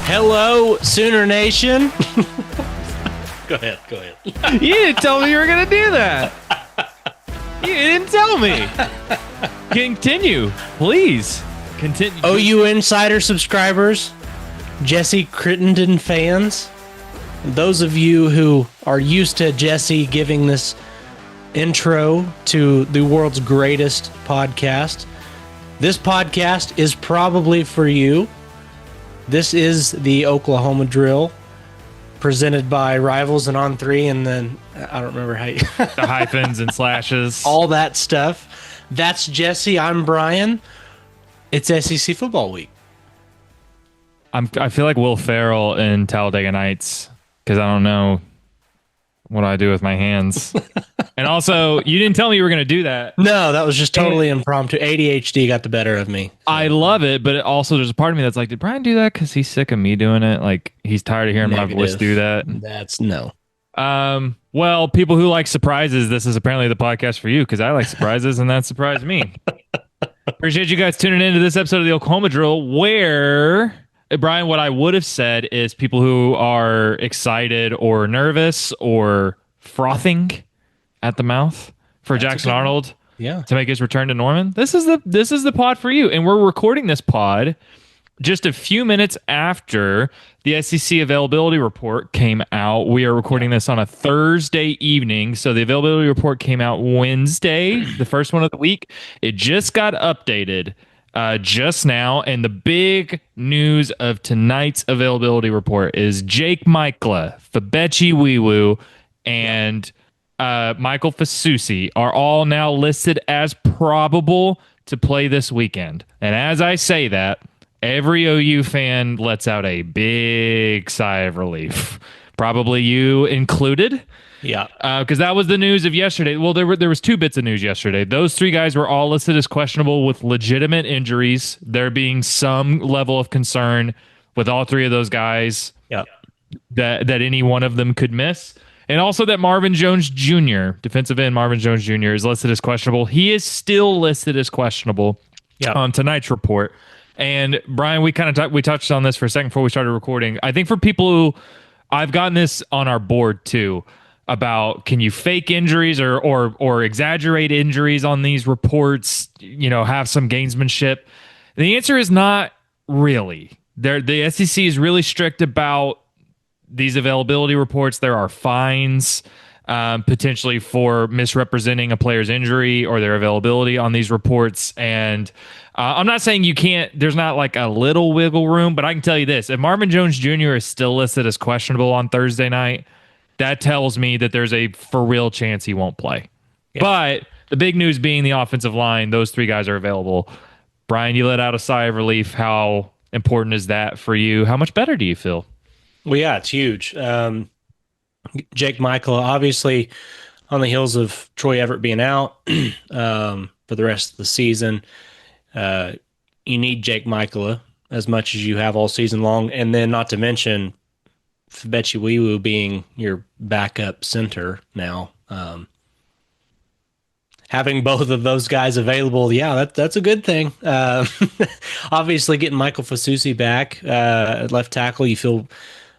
Hello, Sooner Nation. Go ahead. You didn't tell me you were going to do that. You didn't tell me. Continue, please. Continue. OU Insider subscribers, Jesse Crittenden fans, those of you who are used to Jesse giving this intro to the world's greatest podcast, this podcast is probably for you. This is the Oklahoma Drill, presented by Rivals and On 3, and then I don't remember how you... the hyphens and slashes. All that stuff. That's Jesse. I'm Bryan. It's SEC football week. I feel like Will Ferrell in Talladega Nights because I don't know what I do with my hands. And also, you didn't tell me you were going to do that. No, that was just totally impromptu. ADHD got the better of me. So. I love it, but also there's a part of me that's like, did Bryan do that because he's sick of me doing it? Like, he's tired of hearing my voice do that? That's no. Well, people who like surprises, this is apparently the podcast for you because I like surprises, and that surprised me. Appreciate you guys tuning into this episode of the Oklahoma Drill, where, Bryan, what I would have said is people who are excited or nervous or frothing at the mouth for Jackson Arnold to make his return to Norman. This is the pod for you. And we're recording this pod just a few minutes after the SEC availability report came out. We are recording this on a Thursday evening. So the availability report came out Wednesday, the first one of the week. It just got updated just now. And the big news of tonight's availability report is Jake Michla, Fabechi Wiwu, and Michael Fasusi are all now listed as probable to play this weekend. And as I say that, every OU fan lets out a big sigh of relief. Probably you included. Yeah. Because that was the news of yesterday. Well, there was two bits of news yesterday. Those three guys were all listed as questionable with legitimate injuries. There being some level of concern with all three of those guys that any one of them could miss. And also that Marvin Jones Jr., defensive end Marvin Jones Jr., is listed as questionable. He is still listed as questionable on tonight's report. And Bryan, we touched on this for a second before we started recording. I think for people who, I've gotten this on our board too, about can you fake injuries or exaggerate injuries on these reports, have some gamesmanship. The answer is not really. The SEC is really strict about these availability reports. There are fines potentially for misrepresenting a player's injury or their availability on these reports. And I'm not saying you can't, there's not like a little wiggle room, but I can tell you this. If Marvin Jones Jr. is still listed as questionable on Thursday night, that tells me that there's a for real chance he won't play. Yeah. But the big news being the offensive line, those three guys are available. Bryan, you let out a sigh of relief. How important is that for you? How much better do you feel? Well, yeah, it's huge. Jake Michla, obviously on the heels of Troy Everett being out for the rest of the season, you need Jake Michla as much as you have all season long. And then not to mention Fabechi Wiwu being your backup center now. Having both of those guys available, that's a good thing. Obviously getting Michael Fasusi back at left tackle, you feel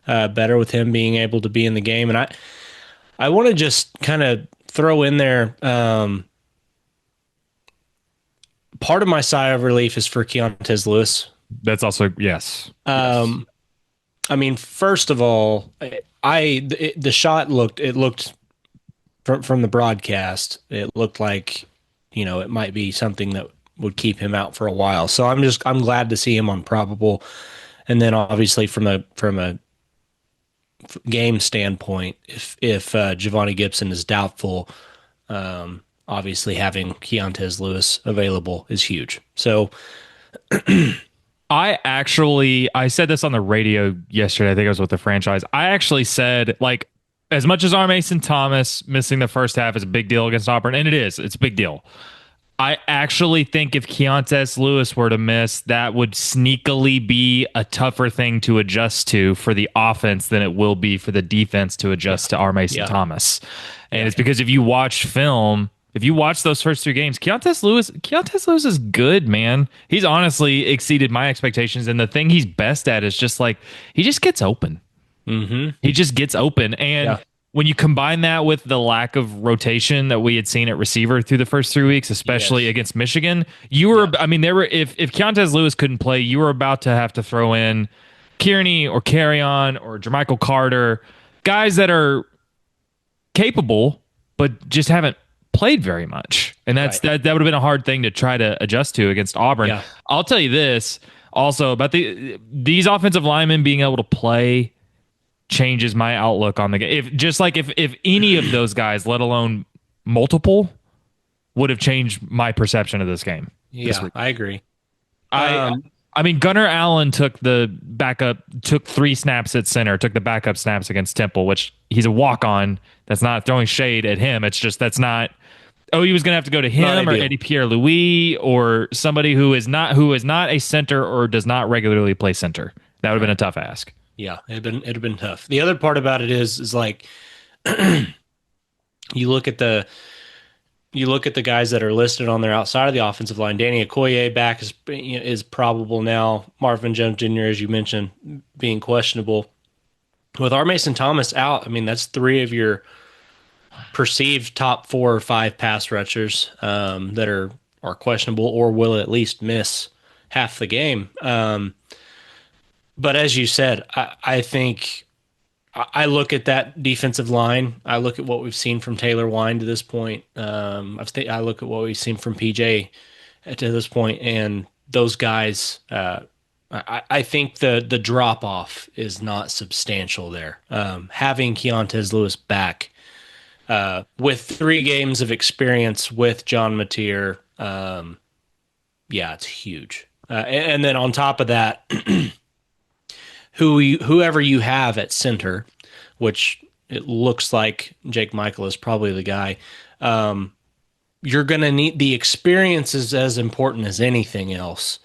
better with him being able to be in the game. And I want to just kind of throw in there, part of my sigh of relief is for Keontez Lewis. That's also, yes. I mean, first of all, the shot looked from the broadcast, it looked like, it might be something that would keep him out for a while. So I'm glad to see him on probable. And then obviously from a game standpoint, if Javonte Gibson is doubtful, obviously having Keontez Lewis available is huge. So I said this on the radio yesterday. I think I was with the franchise. I actually said, like, as much as R. Mason Thomas missing the first half is a big deal against Auburn, and it's a big deal. I actually think if Keontez Lewis were to miss, that would sneakily be a tougher thing to adjust to for the offense than it will be for the defense to adjust to R. Mason Thomas. And it's because if you watch film, if you watch those first three games, Keontae Lewis is good, man. He's honestly exceeded my expectations. And the thing he's best at is just like, he just gets open. Mm-hmm. He just gets open. And Yeah. when you combine that with the lack of rotation that we had seen at receiver through the first 3 weeks, especially Yes. against Michigan, you were, Yeah. I mean, there were, if Keontae Lewis couldn't play, you were about to have to throw in Kearney or Carrion or Jermichael Carter, guys that are capable, but just haven't played very much. And Right. that would have been a hard thing to try to adjust to against Auburn. Yeah. I'll tell you this also about these offensive linemen being able to play changes my outlook on the game. If any of those guys, let alone multiple, would have changed my perception of this game this Yeah. week. I agree. I Um, I mean, Gunnar Allen took took 3 snaps at center, took the backup snaps against Temple, which he's a walk on. That's not throwing shade at him. It's just that's not. Oh, he was going to have to go to Not him or ideal. Eddie Pierre Louis or somebody who is not a center or does not regularly play center. That would have been a tough ask. Yeah, it'd been tough. The other part about it is like you look at the you look at the guys that are listed on there outside of the offensive line. Danny Okoye back is probable now. Marvin Jones Jr., as you mentioned, being questionable. With R. Mason Thomas out, I mean that's three of your perceived top 4 or 5 pass rushers that are questionable or will at least miss half the game. But as you said, I think I look at that defensive line. I look at what we've seen from Taylor Wine to this point. I look at what we've seen from PJ to this point, and those guys. I think the drop off is not substantial there. Having Keontae Lewis back with 3 games of experience with John Mateer, yeah, it's huge. And then on top of that, whoever you have at center, which it looks like Jake Michael is probably the guy. You're going to need the experience is as important as anything else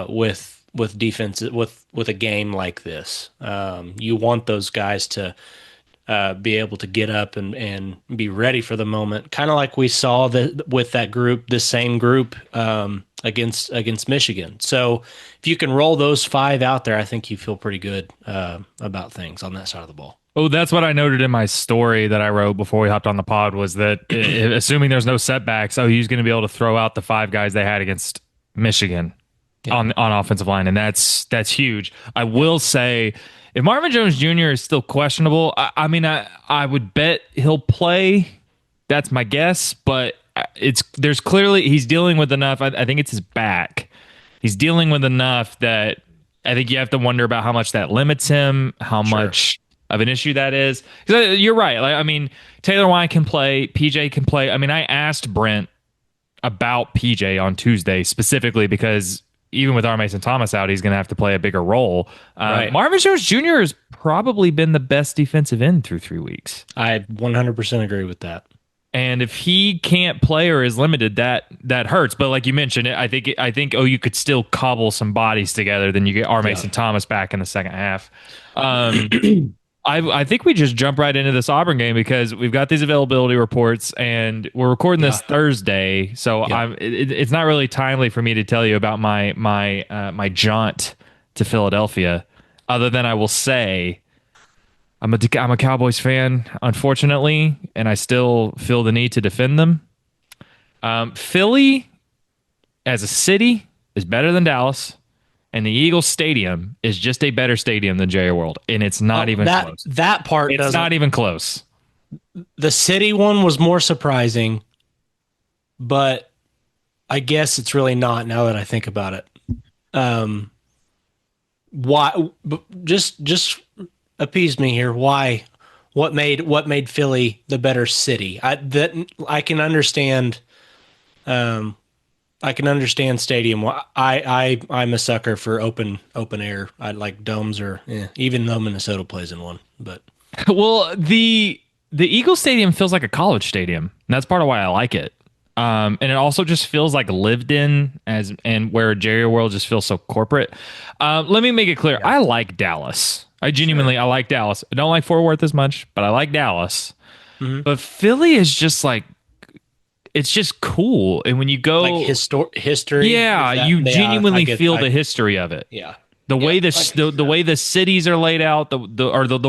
with defense with a game like this. You want those guys to be able to get up and be ready for the moment, kind of like we saw with that group, the same group against Michigan. So if you can roll those 5 out there, I think you feel pretty good about things on that side of the ball. Oh, that's what I noted in my story that I wrote before we hopped on the pod was that assuming there's no setbacks, he's going to be able to throw out the 5 guys they had against Michigan on offensive line, and that's huge. I will say, if Marvin Jones Jr. is still questionable, I would bet he'll play. That's my guess, but there's clearly he's dealing with enough. I think it's his back. He's dealing with enough that I think you have to wonder about how much that limits him, how much of an issue that is. Because you're right. Like, I mean, Taylor Wine can play, PJ can play. I mean, I asked Brent about PJ on Tuesday specifically because even with R. Mason Thomas out, he's going to have to play a bigger role. Right. Marvin Jones Jr. has probably been the best defensive end through 3 weeks. I 100% agree with that. And if he can't play or is limited, that hurts. But like you mentioned, I think you could still cobble some bodies together. Then you get R. Mason Thomas back in the second half. I think we just jump right into this Auburn game because we've got these availability reports and we're recording this Thursday, so it's not really timely for me to tell you about my jaunt to Philadelphia. Other than I will say, I'm a Cowboys fan, unfortunately, and I still feel the need to defend them. Philly, as a city, is better than Dallas. And the Eagles Stadium is just a better stadium than Jerry World, and it's not even close. That part It's not even close. The city one was more surprising, but I guess it's really not now that I think about it. Why? Just appease me here. Why? What made Philly the better city? I can understand. I can understand stadium. I'm a sucker for open air. I like domes even though Minnesota plays in one. But Well, the Eagles Stadium feels like a college stadium, and that's part of why I like it. And it also just feels like lived in and where Jerry World just feels so corporate. Let me make it clear. I like Dallas. I like Dallas. I don't like Fort Worth as much, but I like Dallas. But Philly is just like it's just cool. And when you Like go, history yeah, is that? you Yeah, I genuinely get. feel the history of it. Yeah, The yeah, way I can the see that. way the cities are laid out, the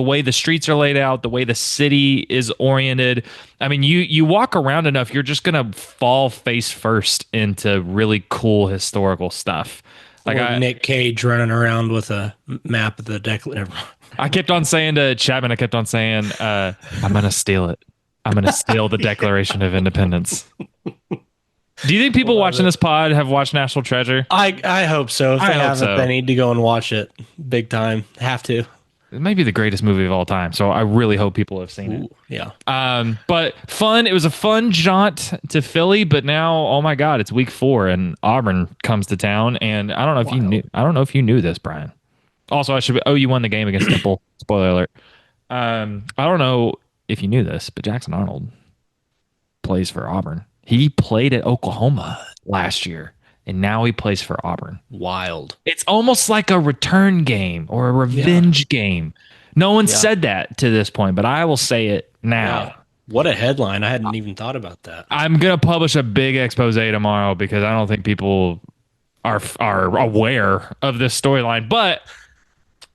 way the streets are laid out, the way the city is oriented. I mean, you walk around enough, you're just gonna fall face first into really cool historical stuff. Like Or Nick Cage running around with a map of the Declan. I kept on saying to Chapman, I kept on saying, I'm gonna steal it. I'm gonna steal the Declaration of Independence. Do you think people Love watching it. this pod have watched National Treasure? I hope so. If I they hope haven't, they so. need to go and watch it big time. Have to. It may be the greatest movie of all time, so I really hope people have seen it. Ooh, yeah. But fun. It was a fun jaunt to Philly, but now, oh my God, it's week 4 and Auburn comes to town. And I don't know if you knew. Wild. I don't know if you knew this, Brian. Also, I should. Oh, you won the game against Temple. Spoiler alert. I don't know if you knew this, but Jackson Arnold plays for Auburn. He played at Oklahoma last year, and now he plays for Auburn. Wild. It's almost like a return game or a Yeah. revenge game. No one Yeah. said that to this point, but I will say it now. Yeah. What a headline. I hadn't even thought about that. I'm gonna publish a big expose tomorrow because I don't think people are aware of this storyline. But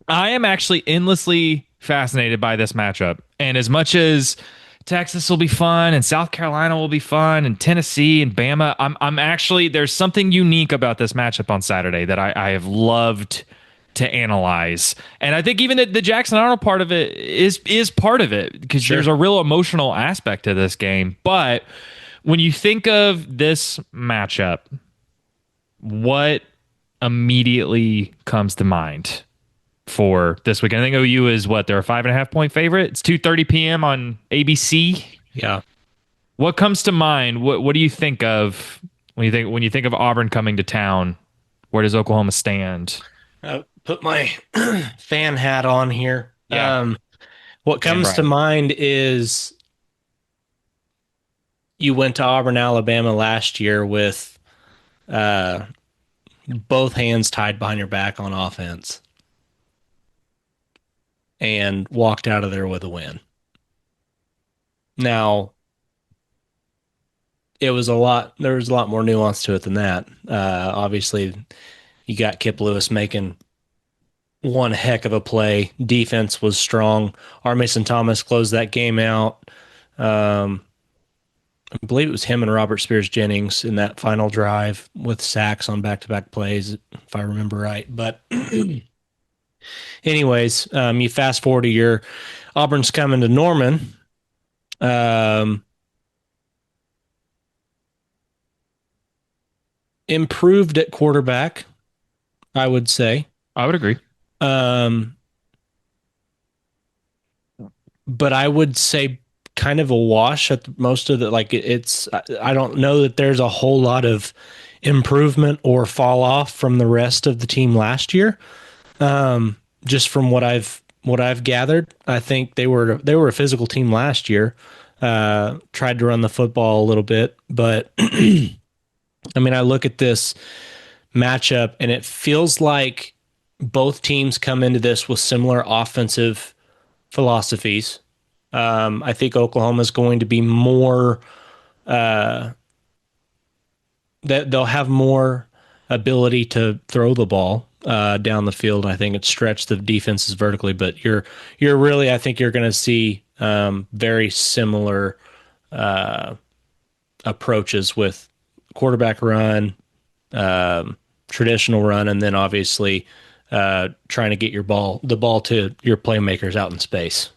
I am actually endlessly fascinated by this matchup. And as much as Texas will be fun and South Carolina will be fun and Tennessee and Bama, I'm actually there's something unique about this matchup on Saturday that I have loved to analyze. And I think even the Jackson Arnold part of it is part of it because Sure. there's a real emotional aspect to this game. But when you think of this matchup, what immediately comes to mind for this weekend? I think OU is what, they're a 5.5 point favorite. It's 2:30 p.m. on ABC. Yeah. What comes to mind? What do you think of when you think of Auburn coming to town? Where does Oklahoma stand? Put my fan hat on here. Yeah, What and comes to Brian. mind is you went to Auburn, Alabama last year with uh, both hands tied behind your back on offense and walked out of there with a win. Now, there was a lot more nuance to it than that. Obviously, you got Kip Lewis making one heck of a play. Defense was strong. R. Mason Thomas closed that game out. Um, I believe it was him and Robert Spears Jennings in that final drive with sacks on back to back plays, if I remember right. But, anyways, you fast forward a year, Auburn's coming to Norman. Um, Improved at quarterback, I would say. I would agree. Um, but I would say kind of a wash at most of the like it's I don't know that there's a whole lot of improvement or fall off from the rest of the team last year. Just from what I've gathered, I think they were a physical team last year. Tried to run the football a little bit, but I mean, I look at this matchup and it feels like both teams come into this with similar offensive philosophies. I think Oklahoma is going to be more that they'll have more ability to throw the ball down the field. I think it stretched the defenses vertically, but you're really I think you're going to see very similar approaches with quarterback run, traditional run, and then obviously trying to get the ball to your playmakers out in space.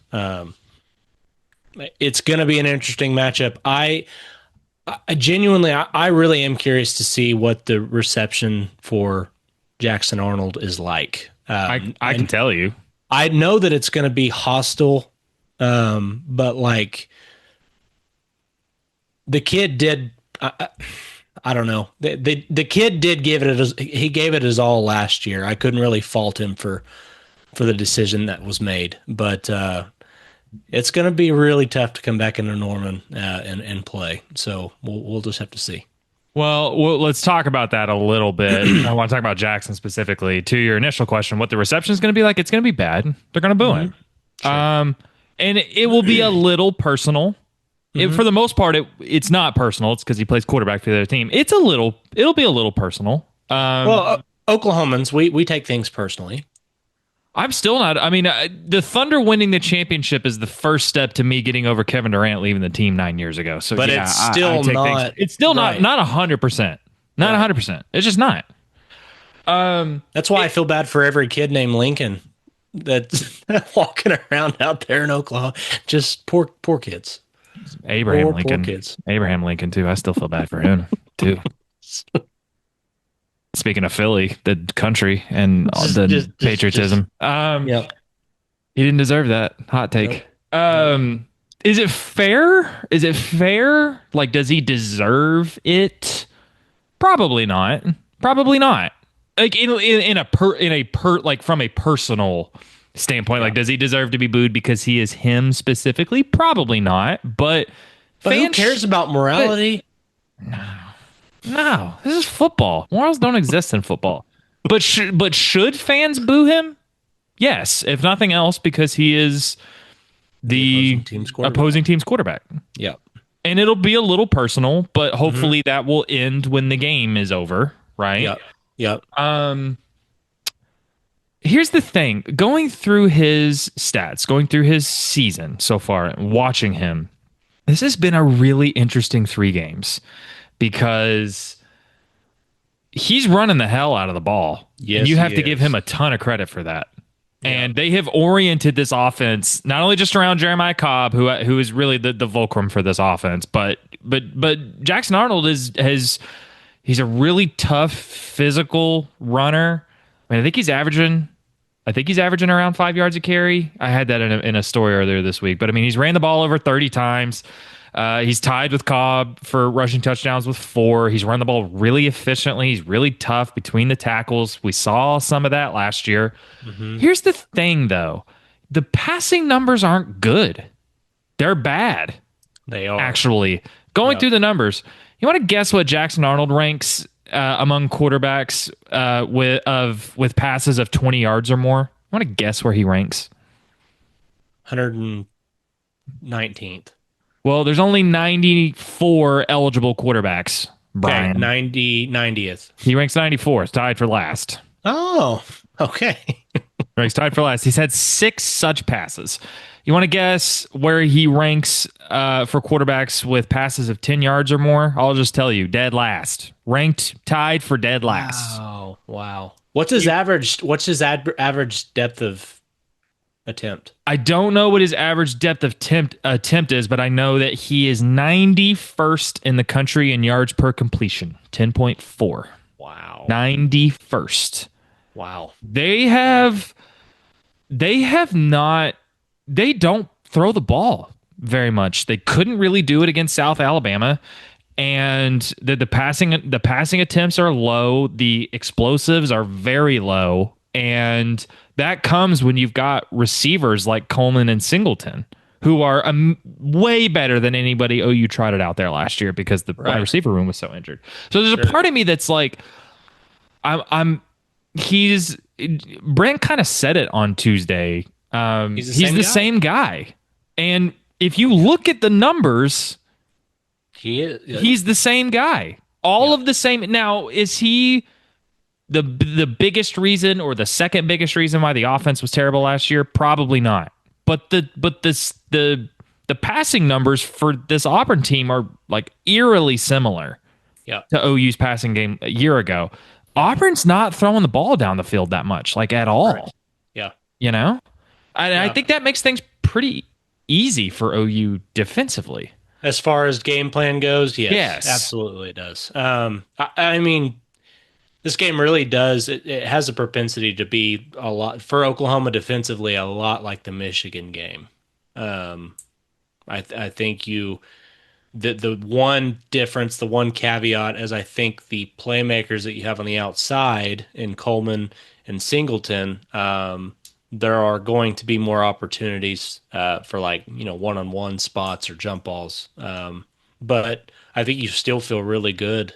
It's going to be an interesting matchup. I genuinely, I really am curious to see what the reception for Jackson Arnold is like. I can tell you. I know that it's going to be hostile, but like the kid did. I don't know. The kid did he gave it his all last year. I couldn't really fault him for the decision that was made, but it's going to be really tough to come back into Norman and play. So we'll just have to see. Well, let's talk about that a little bit. I want to talk about Jackson specifically. To your initial question, what the reception is going to be like? It's going to be bad. They're going to boo him. Sure. And it will be a little personal for the most part, it's not personal. It's because he plays quarterback for the other team. It'll be a little personal. Well, Oklahomans, we take things personally. I'm still not. I mean, the Thunder winning the championship is the first step to me getting over Kevin Durant leaving the team 9 years ago. So, But yeah, it's I still take things. not It's still right. not 100%. Not Right. 100%. It's just not. That's why I feel bad for every kid named Lincoln that's walking around out there in Oklahoma. Just poor kids. Abraham Poor Lincoln. kids. Abraham Lincoln too. I still feel bad for him too. Speaking of Philly, the country and the patriotism. Yeah. He didn't deserve that. Hot Nope. take. Is it fair? Is it fair? Like, does he deserve it? Probably not. Probably not. Like like from a personal standpoint, like does he deserve to be booed because he is him specifically? Probably not. But But who fans cares about morality? no, this is football. Morals don't exist in football. But should fans boo him? Yes, if nothing else, because he is the opposing team's quarterback. Yeah. And it'll be a little personal, but hopefully that will end when the game is over, right? Yep. Yep. Here's the thing. Going through his stats, going through his season so far, and watching him, this has been a really interesting 3 games because he's running the hell out of the ball. Yes, and you have he to give is. him a ton of credit for that. And they have oriented this offense not only just around Jeremiah Cobb, who is really the fulcrum for this offense, but Jackson Arnold he's a really tough physical runner. I mean, I think he's averaging around 5 yards a carry. I had that in a story earlier this week, but I mean, he's ran the ball over 30 times. He's tied with Cobb for rushing touchdowns with 4. He's run the ball really efficiently. He's really tough between the tackles. We saw some of that last year. Here's the thing, though. The passing numbers aren't good. They're bad. They are. Actually. Going through the numbers, you want to guess what Jackson Arnold ranks among quarterbacks with passes of 20 yards or more? You want to guess where he ranks? 119th. Well, there's only 94 eligible quarterbacks, Brian. Okay, 90th. He ranks 94th, tied for last. Oh, okay. Ranks tied for last. He's had 6 such passes. You want to guess where he ranks for quarterbacks with passes of 10 yards or more? I'll just tell you, dead last. Ranked tied for dead last. Oh, wow. What's his average depth of attempt? I don't know what his average depth of attempt is, but I know that he is 91st in the country in yards per completion, 10.4. Wow. 91st. Wow. They don't throw the ball very much. They couldn't really do it against South Alabama. And the passing attempts are low. The explosives are very low. And that comes when you've got receivers like Coleman and Singleton, who are way better than anybody OU trotted out there last year because the wide receiver room was so injured. So there's a part of me that's like, Brent kind of said it on Tuesday. He's the same guy. And if you look at the numbers, he's the same guy. All of the same. Now, is he the biggest reason or the second biggest reason why the offense was terrible last year? Probably not. But the passing numbers for this Auburn team are like eerily similar to OU's passing game a year ago. Auburn's not throwing the ball down the field that much, like at all. Right. Yeah. You know? I think that makes things pretty easy for OU defensively. As far as game plan goes, Yes. absolutely it does. I mean, this game really does. It has a propensity to be a lot for Oklahoma defensively, a lot like the Michigan game. I think the one difference, the one caveat, is I think the playmakers that you have on the outside in Coleman and Singleton, there are going to be more opportunities for one-on-one spots or jump balls. But I think you still feel really good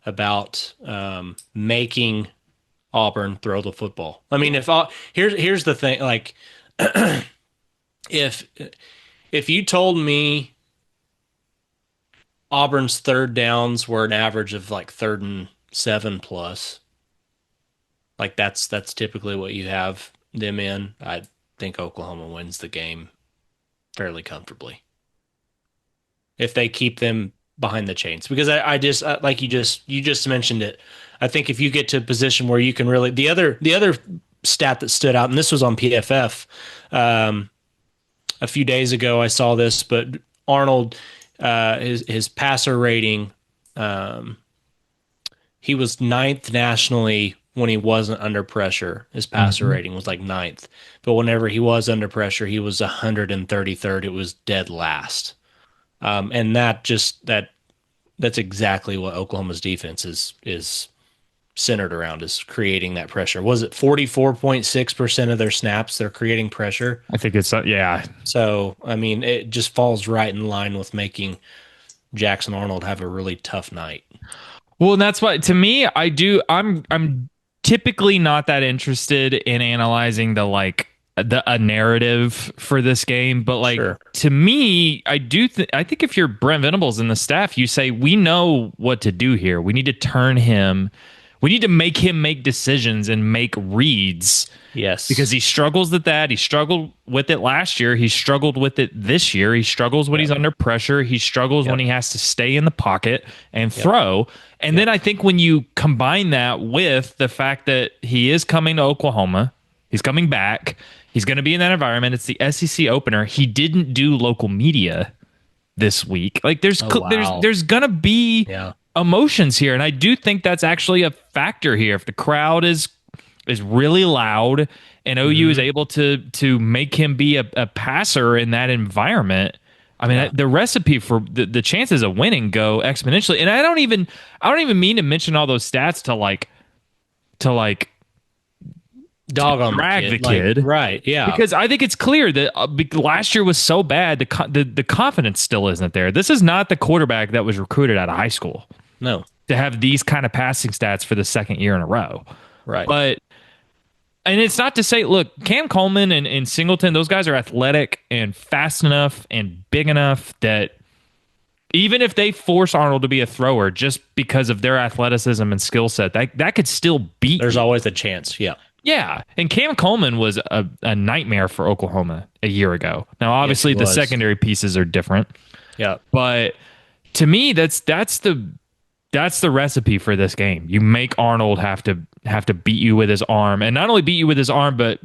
about making Auburn throw the football. I mean, here's the thing, like if you told me Auburn's third downs were an average of like 3rd and 7 plus. Like that's typically what you have them in. I think Oklahoma wins the game fairly comfortably if they keep them behind the chains. Because I just like you just mentioned it. I think if you get to a position where you can really the other stat that stood out, and this was on PFF a few days ago. I saw this, but Arnold, his passer rating, um, he was ninth nationally when he wasn't under pressure. His passer Mhm. rating was like ninth, but whenever he was under pressure, he was 133rd. It was dead last. And that's exactly what Oklahoma's defense is centered around, is creating that pressure. Was it 44.6% of their snaps they're creating pressure? I think it's yeah. So, I mean, it just falls right in line with making Jackson Arnold have a really tough night. Well, and that's why to me, I'm typically not that interested in analyzing the like the a narrative for this game, but like Sure. to me, I think if you're Brent Venables and the staff, you say we know what to do here. We need to turn him. We need to make him make decisions and make reads because Yes. he struggles with that. He struggled with it last year. He struggled with it this year. He struggles when he's Yep. under pressure. He struggles when Yep. he has to stay in the pocket and Yep. throw. And then Yep. I think when you combine that with the fact that he is coming to Oklahoma, he's coming back, he's going to be in that environment. It's the SEC opener. He didn't do local media this week. Like Oh wow. there's going to be Yeah. emotions here, and I do think that's actually a factor here. If the crowd is really loud and OU is Hmm. able to make him be a passer in that environment, I mean Yeah. the recipe for the chances of winning go exponentially. And I don't even mean to mention all those stats to like Dog on the drag the kid. Like, kid right. Yeah. because I think it's clear that last year was so bad the confidence still isn't there. This is not the quarterback that was recruited out of high school No. to have these kind of passing stats for the second year in a row. Right. But and it's not to say, look, Cam Coleman and Singleton, those guys are athletic and fast enough and big enough that even if they force Arnold to be a thrower just because of their athleticism and skill set, that could still beat There's you. always a chance. Yeah. Yeah. And Cam Coleman was a nightmare for Oklahoma a year ago. Now, Yes, he obviously, the was. secondary pieces are different, Yeah. but to me, that's the recipe for this game. You make Arnold have to beat you with his arm, and not only beat you with his arm, but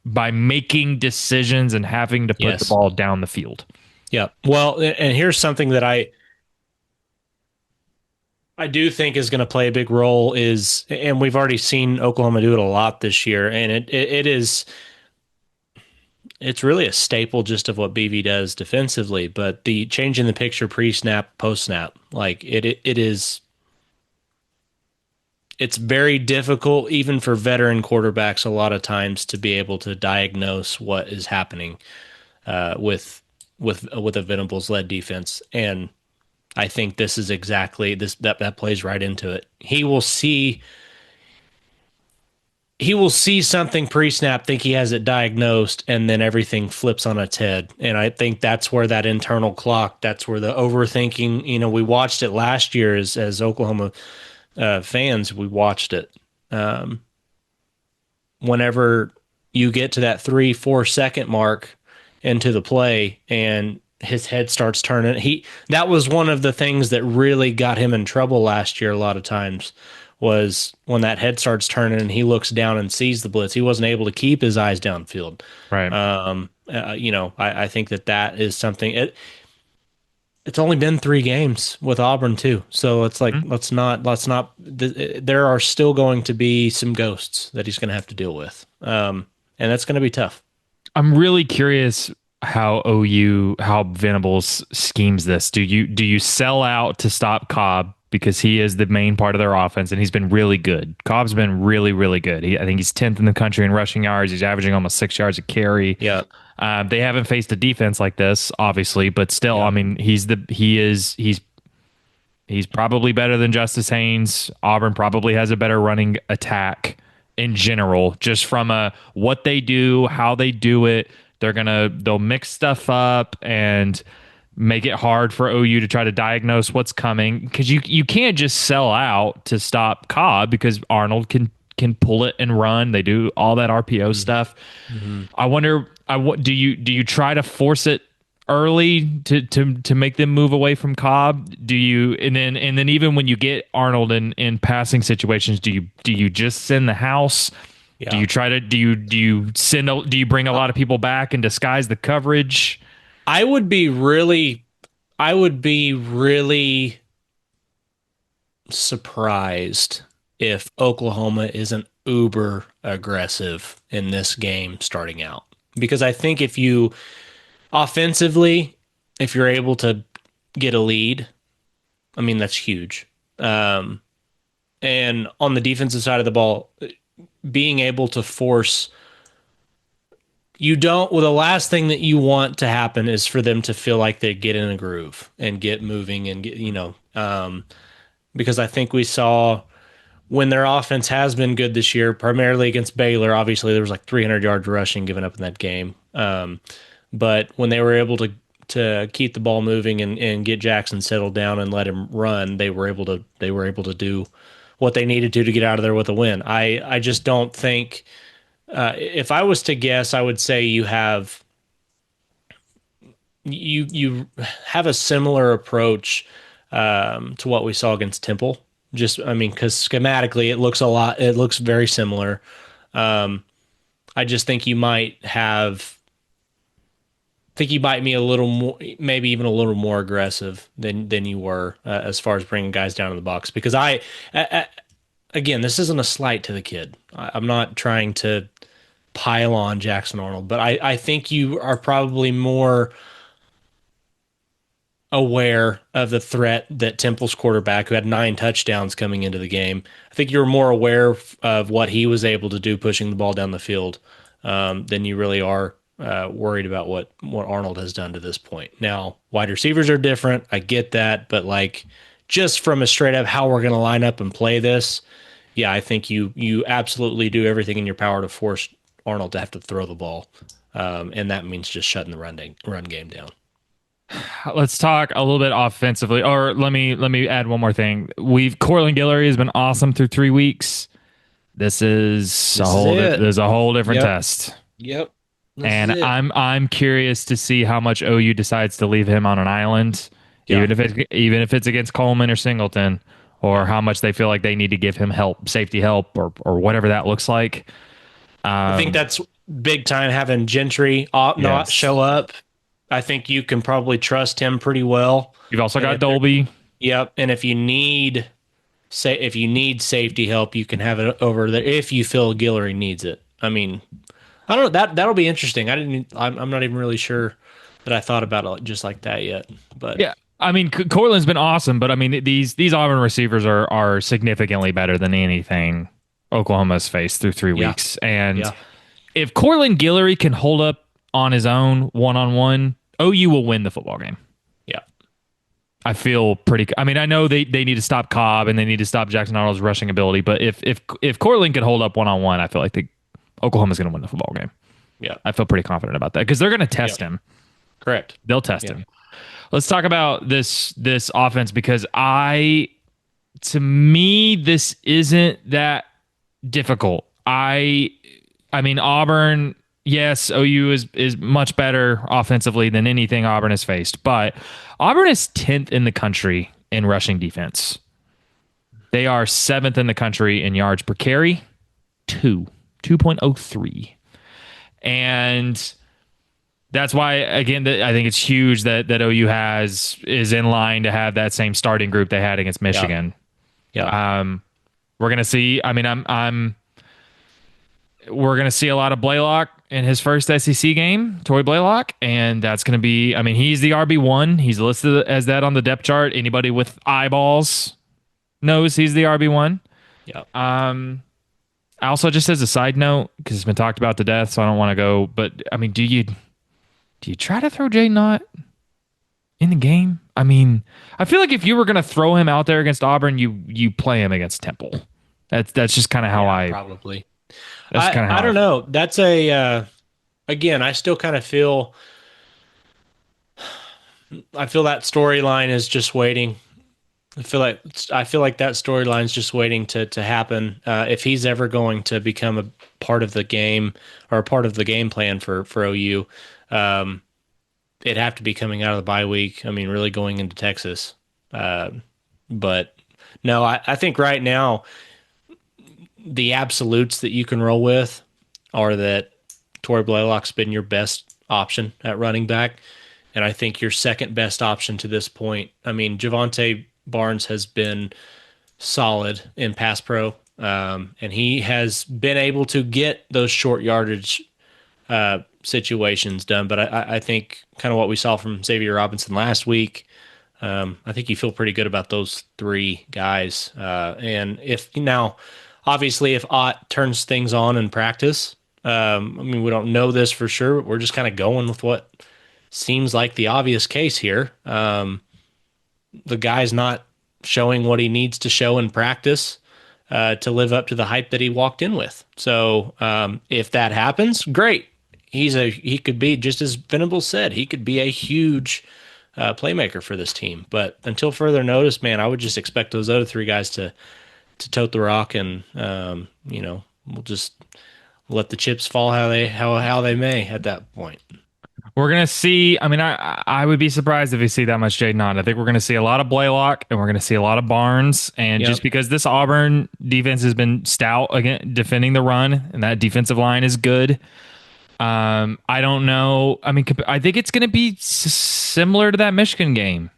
by making decisions and having to put the Yes. ball down the field. Yeah. Well, and here's something that I do think is going to play a big role is, and we've already seen Oklahoma do it a lot this year, and it's really a staple just of what BV does defensively, but the change in the picture pre-snap, post-snap, like it's very difficult even for veteran quarterbacks a lot of times to be able to diagnose what is happening with a Venables led defense. And I think this is exactly this that plays right into it. He will see something pre-snap, think he has it diagnosed, and then everything flips on its head. And I think that's where that internal clock, that's where the overthinking, we watched it last year as Oklahoma fans, we watched it. Whenever you get to that 3-4 second mark into the play and his head starts turning, that was one of the things that really got him in trouble last year a lot of times, was when that head starts turning and he looks down and sees the blitz. He wasn't able to keep his eyes downfield. Right. I think that is something. It's only been 3 games with Auburn too, so it's like there are still going to be some ghosts that he's going to have to deal with, and that's going to be tough. I'm really curious how Venables schemes this. Do you sell out to stop Cobb because he is the main part of their offense and he's been really good. Cobb's been really, really good. I think he's 10th in the country in rushing yards. He's averaging almost 6 yards a carry. Yeah, They haven't faced a defense like this, obviously, but still, yeah, I mean, he's probably better than Justice Haynes. Auburn probably has a better running attack in general, just from what they do, how they do it. They'll mix stuff up and make it hard for OU to try to diagnose what's coming because you can't just sell out to stop Cobb because Arnold can pull it and run. They do all that RPO stuff. Mm-hmm. I wonder. Do you try to force it early to make them move away from Cobb? Do you and then even when you get Arnold in passing situations, do you just send the house? Do Yeah. you try to do you bring a lot of people back and disguise the coverage? I would be really, I would be really surprised if Oklahoma isn't uber aggressive in this game starting out. Because I think if you offensively, if you're able to get a lead, I mean, that's huge. Um, and on the defensive side of the ball, being able to force you don't well the last thing that you want to happen is for them to feel like they get in a groove and get moving and get because I think we saw when their offense has been good this year, primarily against Baylor. Obviously, there was like 300 yards rushing given up in that game. But when they were able to keep the ball moving and get Jackson settled down and let him run, they were able to do what they needed to get out of there with a win. I just don't think if I was to guess, I would say you have a similar approach to what we saw against Temple. Just, I mean, because schematically it looks very similar. Um, I just think you might be a little more, maybe even a little more aggressive than you were as far as bringing guys down to the box. Because again, this isn't a slight to the kid. I'm not trying to pile on Jackson Arnold, but I think you are probably more aware of the threat that Temple's quarterback, who had 9 touchdowns coming into the game, I think you're more aware of what he was able to do pushing the ball down the field than you really are worried about what Arnold has done to this point. Now, wide receivers are different. I get that, but like just from a straight up how we're going to line up and play this, yeah, I think you absolutely do everything in your power to force Arnold to have to throw the ball, and that means just shutting the run game down. Let's talk a little bit offensively. Or let me add one more thing. Cortland Guillory has been awesome through 3 weeks. This is a This is it. there's a whole different Yep. test. Yep. This is And it. I'm curious to see how much OU decides to leave him on an island, Yeah. even if it's against Coleman or Singleton, or Yeah. how much they feel like they need to give him help, safety help, or whatever that looks like. I think Um, that's big time having Gentry not yes. show up. I think you can probably trust him pretty well. You've also And got if there, Dolby. yep. And if you need safety help, you can have it over there if you feel Guillory needs it. I mean, I don't know that'll be interesting. I'm not even really sure that I thought about it just like that yet. But Yeah. I mean, Cortland's been awesome, but I mean, these Auburn receivers are significantly better than anything Oklahoma's faced through three yeah, weeks. And yeah, if Cortland Guillory can hold up on his own one on one, OU will win the football game. yeah, I feel pretty. I mean, I know they need to stop Cobb and they need to stop Jackson Arnold's rushing ability, but if Cortland can hold up one on one, I feel like Oklahoma's going to win the football game. yeah, I feel pretty confident about that because they're going to yeah. test him. Correct. They'll test Yeah, him. Let's talk about this offense because to me this isn't that difficult. I mean Auburn, yes, OU is much better offensively than anything Auburn has faced, but Auburn is 10th in the country in rushing defense. They are 7th in the country in yards per carry, 2.03. And that's why, again, I think it's huge that OU is in line to have that same starting group they had against yeah, Michigan. yeah. Um, we're gonna see. I mean, we're gonna see a lot of Blaylock in his first SEC game, Tory Blaylock, and that's gonna be. I mean, he's the RB1. He's listed as that on the depth chart. Anybody with eyeballs knows he's the RB1. Yeah. Also, just as a side note, because it's been talked about to death, so I don't want to go. But I mean, do you try to throw Jay Knott in the game? I mean, I feel like if you were going to throw him out there against Auburn, you play him against Temple. That's just kind of how Yeah, I. probably. That's kind of I how I don't feel. know. That's a again, I still kind of feel I feel that storyline is just waiting. I feel like that storyline is just waiting to happen. If he's ever going to become a part of the game or a part of the game plan for OU, um, it'd have to be coming out of the bye week. I mean, really going into Texas. Uh, but no, I think right now the absolutes that you can roll with are that Torrey Blaylock's been your best option at running back. And I think your second best option to this point. I mean, Javante Barnes has been solid in pass pro, and he has been able to get those short yardage situations done. But I think kind of what we saw from Xavier Robinson last week, I think you feel pretty good about those three guys. And if now, obviously, if Ott turns things on in practice, I mean, we don't know this for sure, but we're just kind of going with what seems like the obvious case here. The guy's not showing what he needs to show in practice to live up to the hype that he walked in with. So if that happens, great. He could be, just as Venables said, he could be a huge playmaker for this team. But until further notice, man, I would just expect those other three guys to tote the rock, and we'll just let the chips fall how they may at that point. We're gonna see. I mean, I would be surprised if we see that much Jaden on. I think we're gonna see a lot of Blaylock and we're gonna see a lot of Barnes. And just Yep. because this Auburn defense has been stout again defending the run, and that defensive line is good. I don't know. I mean, I think it's gonna be similar to that Michigan game.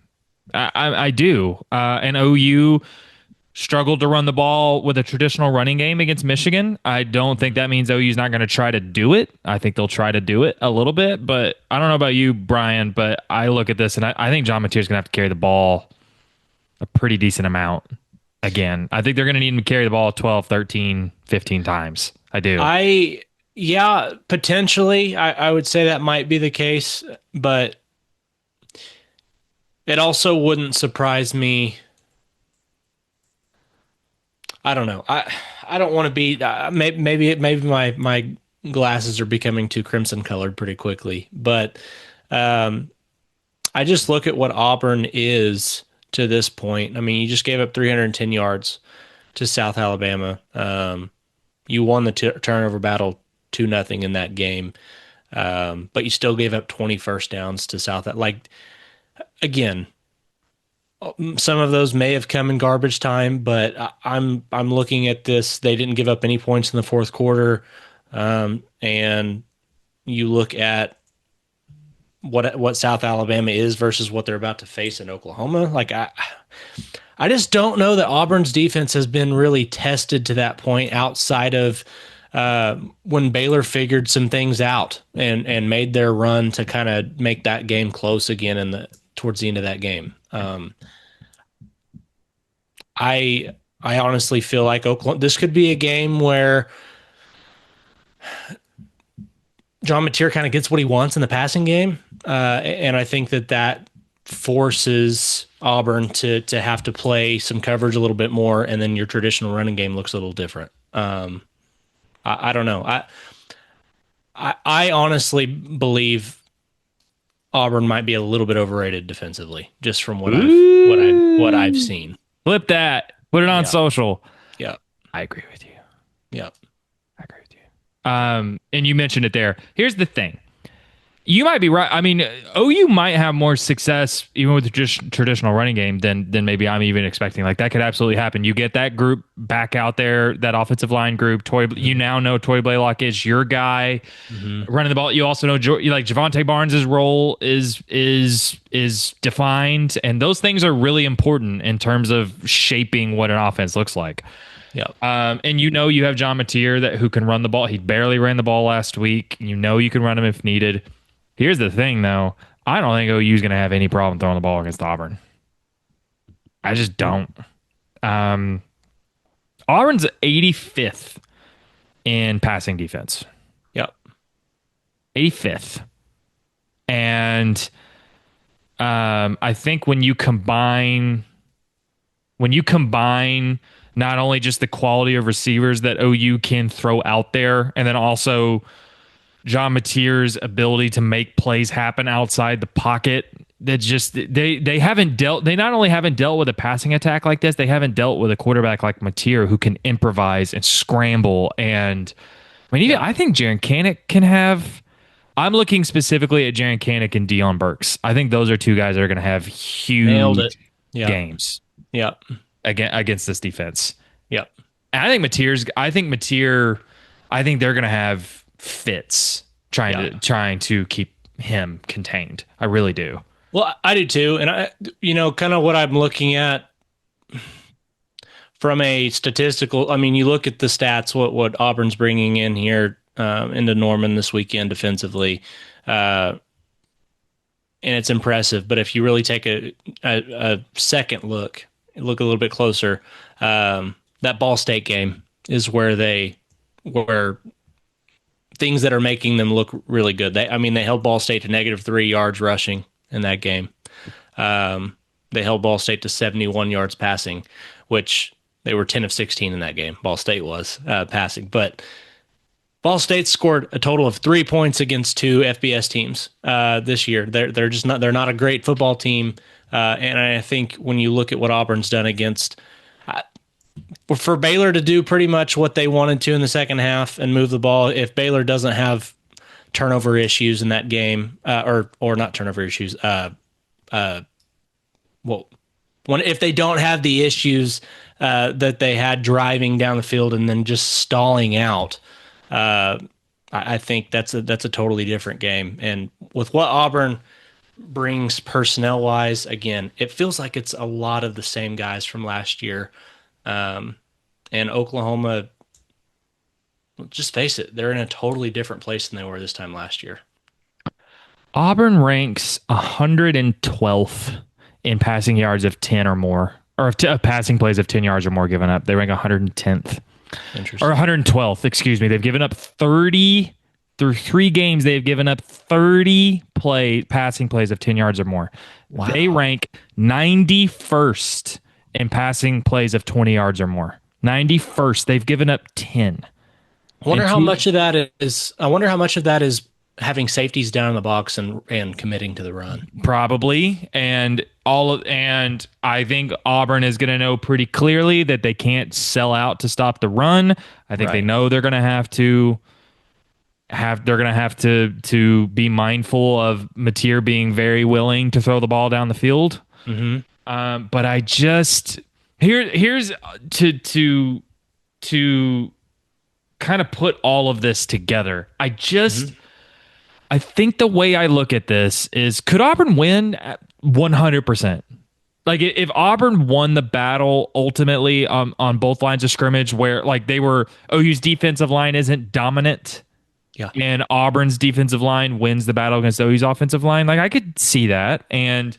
I do. And OU struggled to run the ball with a traditional running game against Michigan. I don't think that means OU's not going to try to do it. I think they'll try to do it a little bit, but I don't know about you, Brian, but I look at this and I think John Mateer's going to have to carry the ball a pretty decent amount again. I think they're going to need him to carry the ball 12, 13, 15 times. I do. Yeah, potentially. I would say that might be the case, but it also wouldn't surprise me. I don't know. I don't want to be. Maybe my glasses are becoming too crimson colored pretty quickly, but um, I just look at what Auburn is to this point. I mean, you just gave up 310 yards to South Alabama. You won the turnover battle 2-0 in that game, but you still gave up 20 first downs to South. Like again, some of those may have come in garbage time, but I'm looking at this. They didn't give up any points in the fourth quarter, and you look at what South Alabama is versus what they're about to face in Oklahoma. Like I just don't know that Auburn's defense has been really tested to that point outside of when Baylor figured some things out and made their run to kind of make that game close again towards the end of that game. I honestly feel like Oklahoma. This could be a game where John Mateer kind of gets what he wants in the passing game, and I think that forces Auburn to have to play some coverage a little bit more, and then your traditional running game looks a little different. I don't know. I honestly believe Auburn might be a little bit overrated defensively, just from what I've seen. Flip that. Put it on Yeah, social. yeah, I agree with you. yeah. I agree with you. And you mentioned it there. Here's the thing. You might be right. I mean, OU might have more success even with just traditional running game than maybe I'm even expecting. Like that could absolutely happen. You get that group back out there, that offensive line group. You now know Toy Blaylock is your guy running the ball. You also know like Javante Barnes's role is defined, and those things are really important in terms of shaping what an offense looks like. Yeah. And you have John Mateer who can run the ball. He barely ran the ball last week. You can run him if needed. Here's the thing, though. I don't think OU is going to have any problem throwing the ball against Auburn. I just don't. Auburn's 85th in passing defense. Yep. 85th. And I think when you combine not only just the quality of receivers that OU can throw out there, and then also John Mateer's ability to make plays happen outside the pocket, that just they haven't dealt they not only haven't dealt with a passing attack like this, they haven't dealt with a quarterback like Mateer who can improvise and scramble. And I mean, even Yeah. I think Jaron Kanek can have. I'm looking specifically at Jaron Kanek and Deion Burks. I think those are two guys that are going to have Nailed it. huge Yeah. games Yeah. against this defense. Yeah. And I think Mateer's. I think Mateer. I think they're going to have fits Yeah. trying to keep him contained. I really do. Well, I do too. And kind of what I'm looking at from a statistical, I mean, you look at the stats, what Auburn's bringing in here into Norman this weekend defensively, uh, and it's impressive. But if you really take a second look a little bit closer, that Ball State game is where things that are making them look really good. I mean, they held Ball State to -3 yards rushing in that game. They held Ball State to 71 yards passing, which they were 10 of 16 in that game. Ball State was passing, but Ball State scored a total of 3 points against two FBS teams this year. They're not a great football team, and I think when you look at what Auburn's done against. For Baylor to do pretty much what they wanted to in the second half and move the ball, if Baylor doesn't have turnover issues in that game, or not turnover issues, well, if they don't have the issues that they had driving down the field and then just stalling out, I think that's a totally different game. And with what Auburn brings personnel wise, again, it feels like it's a lot of the same guys from last year. And Oklahoma, just face it, they're in a totally different place than they were this time last year. Auburn ranks 112th in passing yards of 10 or more, or passing plays of 10 yards or more given up. They rank 110th or Interesting. 112th, excuse me. They've given up 30 through 3 games. They've given up 30 passing plays of 10 yards or more. Wow. They rank 91st in passing plays of 20 yards or more. 91st. They've given up 10. I wonder And how two- much of that is. I wonder how much of that is having safeties down in the box and committing to the run. Probably, and I think Auburn is going to know pretty clearly that they can't sell out to stop the run. I think they Right. know they're going to have to be mindful of Mateer being very willing to throw the ball down the field. But I just here's to kind of put all of this together. I think the way I look at this is, could Auburn win? 100%. Like, if Auburn won the battle ultimately on both lines of scrimmage, where like OU's defensive line isn't dominant, Yeah. and Auburn's defensive line wins the battle against OU's offensive line, like I could see that. And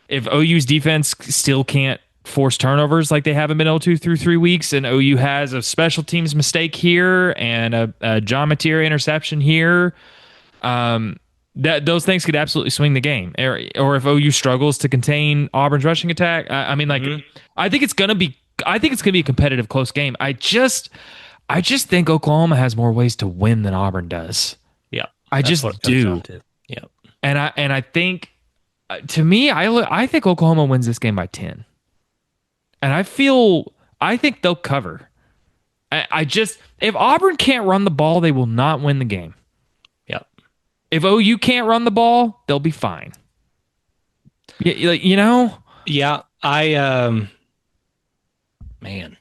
if OU's defense still can't force turnovers like they haven't been able to through 3 weeks, and OU has a special teams mistake here and a John Mateer interception here, that those things could absolutely swing the game. Or if OU struggles to contain Auburn's rushing attack, I mean, like, I think it's gonna be a competitive, close game. I just think Oklahoma has more ways to win than Auburn does. Yeah. I That's just what it comes do. down to. Yeah. And I think, to me, I think Oklahoma wins this game by 10. And I think they'll cover. If Auburn can't run the ball, they will not win the game. Yeah. If OU can't run the ball, they'll be fine. Yeah, Yeah. Man.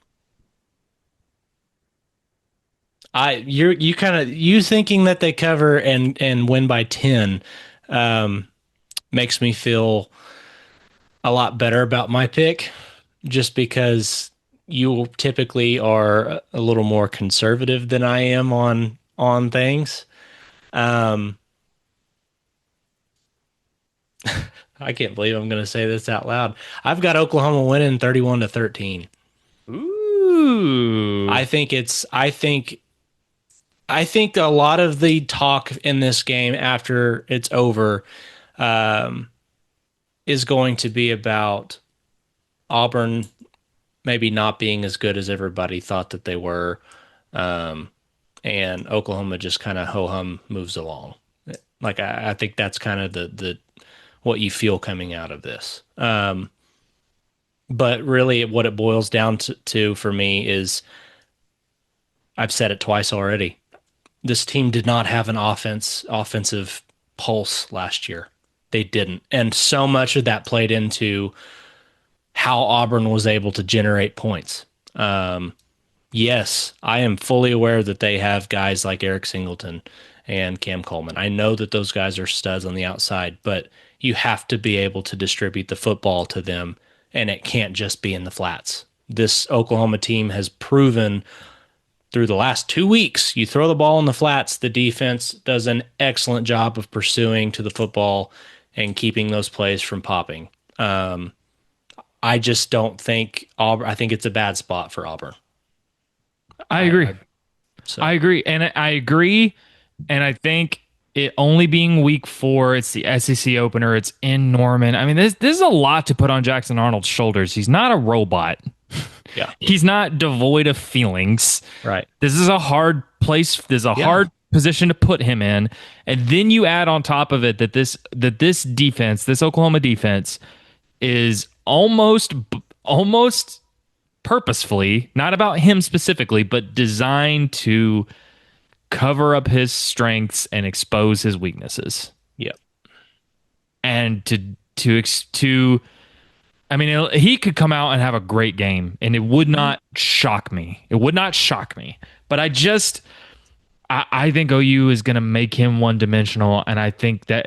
You thinking that they cover and win by 10 makes me feel a lot better about my pick, just because you typically are a little more conservative than I am on things. I can't believe I'm going to say this out loud. I've got Oklahoma winning 31-13. Ooh. I think a lot of the talk in this game after it's over is going to be about Auburn maybe not being as good as everybody thought that they were, and Oklahoma just kind of ho hum moves along. Like I think that's kind of the what you feel coming out of this. But really, what it boils down to for me is I've said it twice already. This team did not have an offensive pulse last year. They didn't. And so much of that played into how Auburn was able to generate points. Yes, I am fully aware that they have guys like Eric Singleton and Cam Coleman. I know that those guys are studs on the outside, but you have to be able to distribute the football to them, and it can't just be in the flats. This Oklahoma team has proven through the last 2 weeks, you throw the ball in the flats, the defense does an excellent job of pursuing to the football and keeping those plays from popping. I just don't think Auburn. I think it's a bad spot for Auburn. I I, agree. I I so agree. And I agree. And I think it only being week 4, it's the SEC opener, it's in Norman. I mean, this is a lot to put on Jackson Arnold's shoulders. He's not a robot. yeah, He's not devoid of feelings. right, This is a hard place. This is a yeah, hard position to put him in. And then you add on top of it that this defense, this Oklahoma defense, is almost purposefully, not about him specifically, but designed to cover up his strengths and expose his weaknesses. yeah, And to I mean, he could come out and have a great game, and it would not shock me. It would not shock me. But I think OU is going to make him one dimensional, and I think they're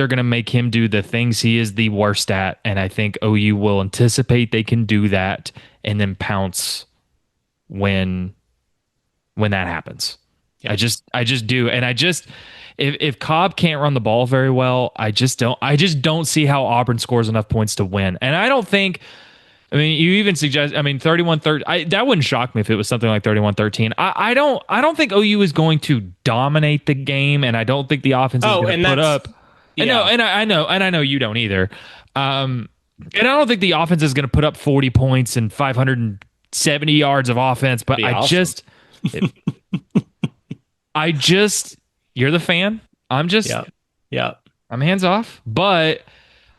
going to make him do the things he is the worst at, and I think OU will anticipate they can do that and then pounce when that happens. yeah. I just do, and if Cobb can't run the ball very well, I just don't see how Auburn scores enough points to win, and I don't think. I mean, you even suggest. I mean, 31-13. That wouldn't shock me if it was something like 31-13. I don't think OU is going to dominate the game, and I don't think the offense is Oh, going and to put that's up. yeah, I know you don't either. And I don't think the offense is going to put up 40 points and 570 yards of offense. But be awesome. I just, you're the fan. Yeah, yeah, I'm hands off, but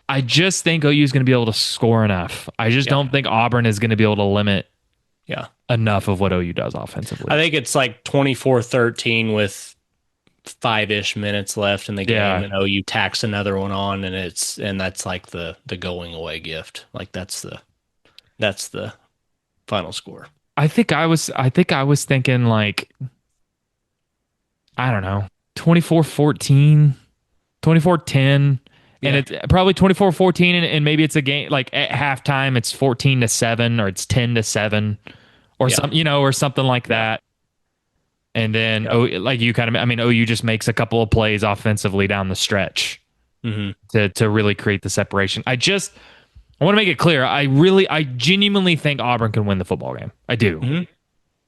I just think OU is going to be able to score enough. I just yeah, don't think Auburn is going to be able to limit yeah. enough of what OU does offensively. I think it's like 24-13 with 5-ish minutes left in the game, Yeah, and OU tacks another one on, and that's like the going away gift. Like that's the final score. I think I was thinking like, I don't know, 24-14, 24-10, and Yeah, it's probably 24-14, and maybe it's a game like at halftime it's 14-7 or it's 10-7 or yeah, some, or something like yeah, that. And then yeah. like you kind of, I mean, OU just makes a couple of plays offensively down the stretch Hmm. to really create the separation. I want to make it clear. I genuinely think Auburn can win the football game. I do. Hmm.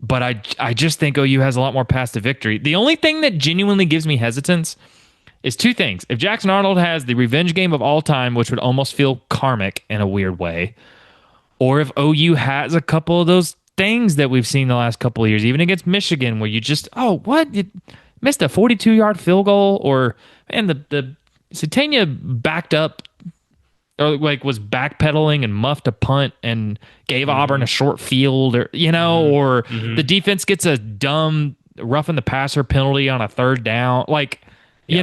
But I just think OU has a lot more paths to victory. The only thing that genuinely gives me hesitance is two things. If Jackson Arnold has the revenge game of all time, which would almost feel karmic in a weird way, or if OU has a couple of those things that we've seen the last couple of years, even against Michigan, where you just, oh, what? You missed a 42-yard field goal, or, man, the Satania backed up or like was backpedaling and muffed a punt and gave Auburn Hmm. a short field, or Hmm. or Hmm. the defense gets a dumb roughing the passer penalty on a third down. Like, Yeah,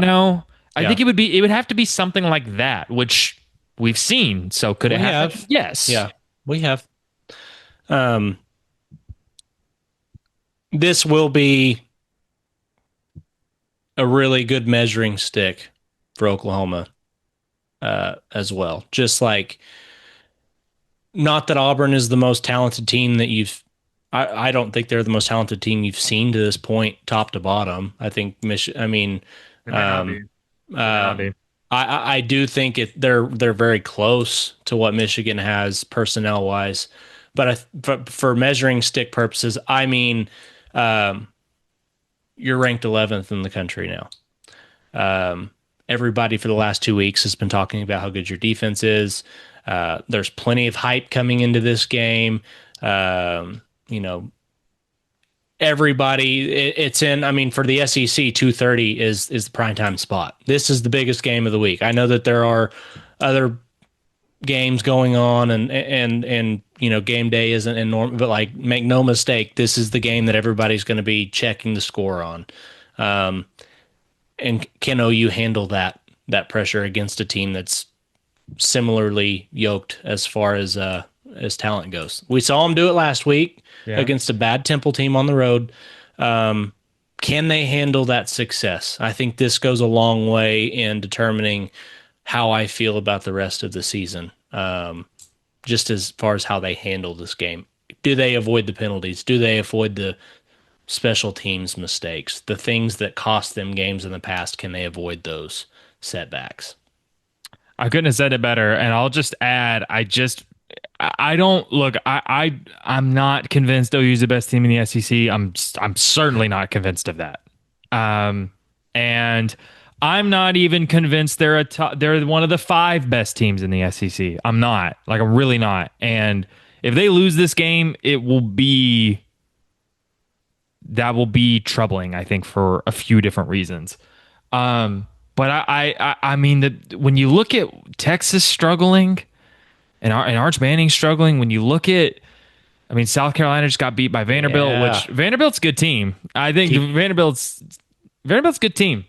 I yeah. think it would have to be something like that, which we've seen. So could it We happen? have, Yes. yeah, we have. Um, this will be a really good measuring stick for Oklahoma, as well. Just like, not that Auburn is the most talented team that you've. I don't think they're the most talented team you've seen to this point, top to bottom. I think I mean, They may not be. um, They may not um, be. I do think they're very close to what Michigan has personnel wise, but for measuring stick purposes, I mean, um, you're ranked 11th in the country now. Um, Everybody for the last 2 weeks has been talking about how good your defense is. There's plenty of hype coming into this game. You know, everybody, it's in. I mean, for the SEC, 2:30 is the prime time spot. This is the biggest game of the week. I know that there are other games going on, and game day isn't in norm, but like, make no mistake, this is the game that everybody's going to be checking the score on. Um, and can OU handle that pressure against a team that's similarly yoked as talent goes? We saw them do it last week Yeah. against a bad Temple team on the road. Um, can they handle that success? I think this goes a long way in determining how I feel about the rest of the season. Just as far as how they handle this game. Do they avoid the penalties? Do they avoid the special teams mistakes? The things that cost them games in the past, can they avoid those setbacks? I couldn't have said it better. And I'll just add, I don't look. I'm not convinced OU's the best team in the SEC. I'm certainly not convinced of that. And I'm not even convinced they're one of the five best teams in the SEC. I'm not. Like, I'm really not. And if they lose this game, that will be troubling, I think, for a few different reasons. But I mean that when you look at Texas struggling and Arch Manning struggling, when you look at, I mean, South Carolina just got beat by Vanderbilt, Yeah. which Vanderbilt's a good team. I think Vanderbilt's a good team.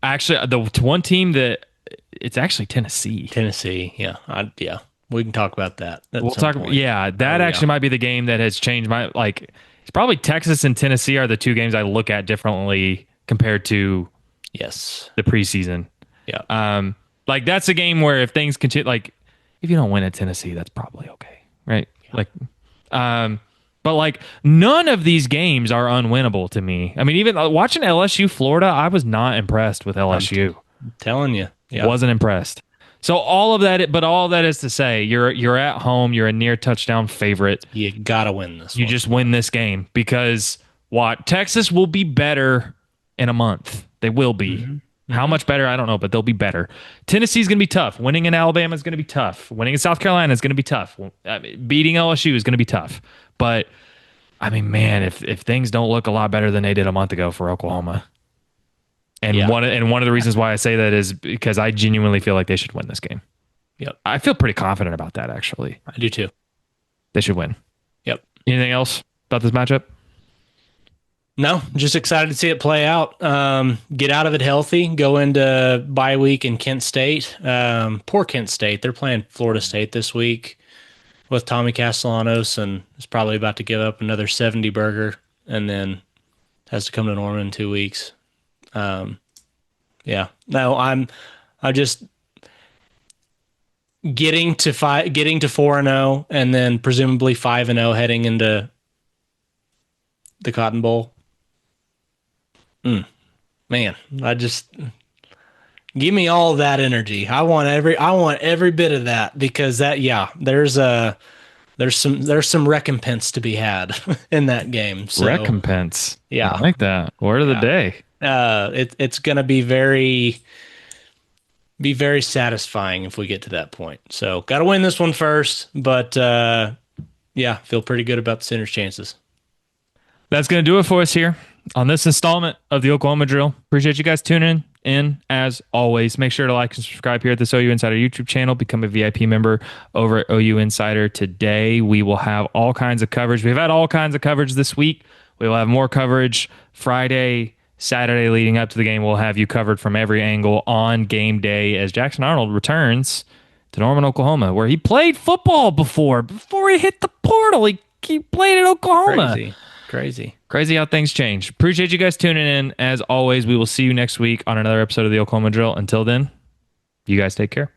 Actually, the one team that it's actually Tennessee. Tennessee, yeah, we can talk about that. We'll talk. Point. Yeah, that actually might be the game that has changed my like. It's probably Texas and Tennessee are the two games I look at differently compared to Yes, the preseason. yeah, Like, that's a game where if things continue, like, if you don't win at Tennessee, that's probably okay, right? Yeah. Like, but like, none of these games are unwinnable to me. I mean, even watching LSU Florida, I was not impressed with LSU. I'm telling you, yeah. Wasn't impressed. So all of that is to say, you're at home, you're a near touchdown favorite. You gotta win this. You just win this game because Texas will be better in a month. They will be. Mm-hmm. How much better, I don't know, but they'll be better. Tennessee's going to be tough. Winning in Alabama is going to be tough. Winning in South Carolina is going to be tough. Beating LSU is going to be tough. But I mean, man, if things don't look a lot better than they did a month ago for Oklahoma, and one of the reasons why I say that is because I genuinely feel like they should win this game. Yep, I feel pretty confident about that. Actually, I do too. They should win. Yep. Anything else about this matchup? No, just excited to see it play out. Get out of it healthy. Go into bye week in Kent State. Poor Kent State. They're playing Florida State this week with Tommy Castellanos, and is probably about to give up another 70 burger, and then has to come to Norman in 2 weeks. Yeah. No, I'm just getting to 4-0, and then presumably 5-0 heading into the Cotton Bowl. Man, I just give me all that energy. I want every bit of that, because there's some recompense to be had in that game. So, recompense. Yeah. I like that. Word of the day. It's going to be very satisfying if we get to that point. So, got to win this one first, but feel pretty good about the Sooners' chances. That's going to do it for us here on this installment of the Oklahoma Drill. Appreciate you guys tuning in as always. Make sure to like and subscribe here at this OU Insider YouTube channel. Become a VIP member over at OU Insider today. We will have all kinds of coverage. We've had all kinds of coverage this week. We will have more coverage Friday, Saturday leading up to the game. We'll have you covered from every angle on game day as Jackson Arnold returns to Norman, Oklahoma, where he played football before he hit the portal. He played at Oklahoma. Crazy how things change. Appreciate you guys tuning in. As always, we will see you next week on another episode of the Oklahoma Drill. Until then, you guys take care.